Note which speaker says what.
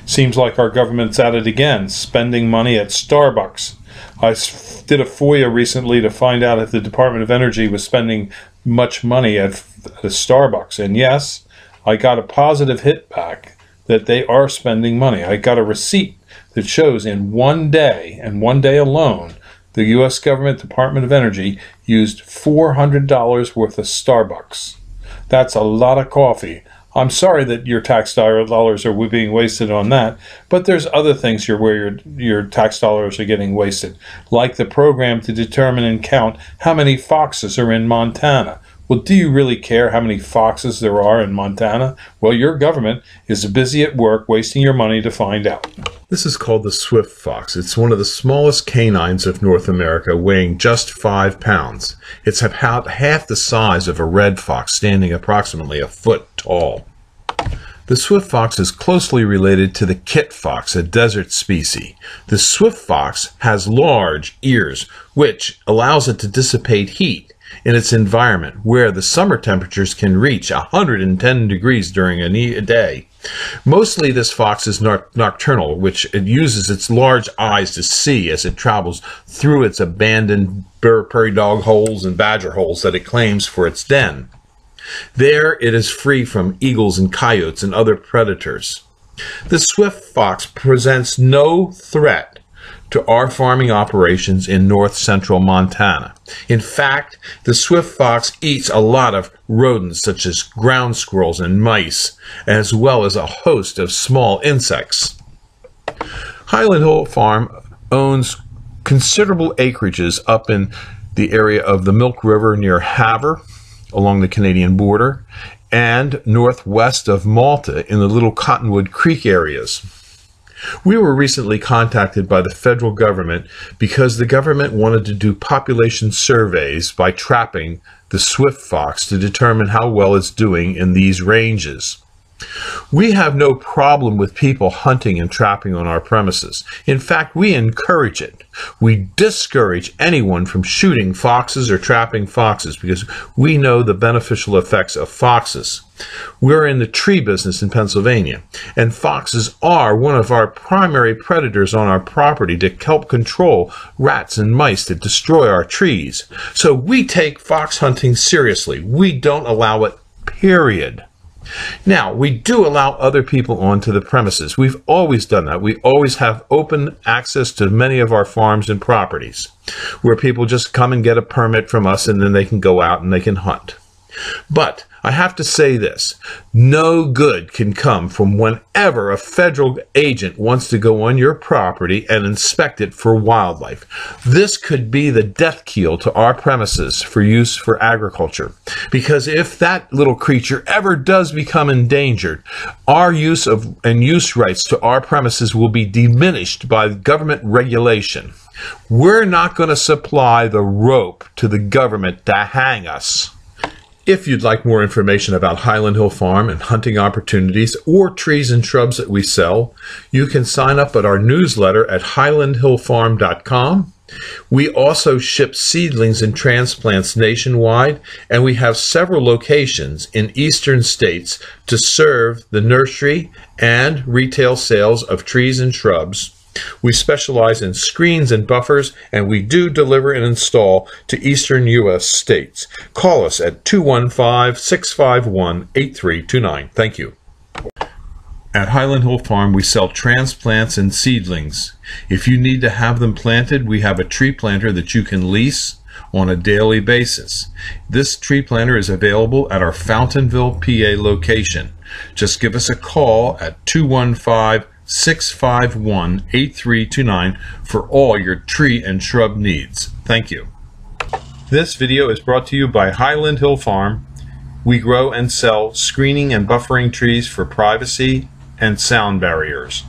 Speaker 1: Seems like our government's at it again, spending money at Starbucks. I did a FOIA recently to find out if the Department of Energy was spending much money at a Starbucks. And yes, I got a positive hit back that they are spending money. I got a receipt that shows in one day, and one day alone, the U.S. government Department of Energy used $400 worth of Starbucks. That's a lot of coffee. I'm sorry that your tax dollars are being wasted on that, but there's other things where your tax dollars are getting wasted, like the program to determine and count how many foxes are in Montana. Well, do you really care how many foxes there are in Montana? Well, your government is busy at work wasting your money to find out.
Speaker 2: This is called the swift fox. It's one of the smallest canines of North America, weighing just 5 pounds. It's about half the size of a red fox, standing approximately a foot tall. The swift fox is closely related to the kit fox, a desert species. The swift fox has large ears, which allows it to dissipate heat in its environment, where the summer temperatures can reach 110 degrees during a day. Mostly this fox is nocturnal, which it uses its large eyes to see as it travels through its abandoned prairie dog holes and badger holes that it claims for its den. There it is free from eagles and coyotes and other predators. The swift fox presents no threat to our farming operations in north central Montana. In fact, the swift fox eats a lot of rodents such as ground squirrels and mice, as well as a host of small insects. Highland Hill Farm owns considerable acreages up in the area of the Milk River near Havre, along the Canadian border, and northwest of Malta in the Little Cottonwood Creek areas. We were recently contacted by the federal government because the government wanted to do population surveys by trapping the swift fox to determine how well it's doing in these ranges. We have no problem with people hunting and trapping on our premises. In fact, we encourage it. We discourage anyone from shooting foxes or trapping foxes because we know the beneficial effects of foxes. We're in the tree business in Pennsylvania, and foxes are one of our primary predators on our property to help control rats and mice that destroy our trees. So we take fox hunting seriously. We don't allow it, period. Now, we do allow other people onto the premises. We've always done that. We always have open access to many of our farms and properties where people just come and get a permit from us and then they can go out and they can hunt. But I have to say this, no good can come from whenever a federal agent wants to go on your property and inspect it for wildlife. This could be the death knell to our premises for use for agriculture. Because if that little creature ever does become endangered, our use rights to our premises will be diminished by government regulation. We're not going to supply the rope to the government to hang us. If you'd like more information about Highland Hill Farm and hunting opportunities or trees and shrubs that we sell, you can sign up at our newsletter at highlandhillfarm.com. We also ship seedlings and transplants nationwide, and we have several locations in eastern states to serve the nursery and retail sales of trees and shrubs. We specialize in screens and buffers, and we do deliver and install to eastern U.S. states. Call us at 215-651-8329. Thank you. At Highland Hill Farm, we sell transplants and seedlings. If you need to have them planted, we have a tree planter that you can lease on a daily basis. This tree planter is available at our Fountainville, PA location. Just give us a call at 215-651-8329 for all your tree and shrub needs. Thank you. This video is brought to you by Highland Hill Farm. We grow and sell screening and buffering trees for privacy and sound barriers.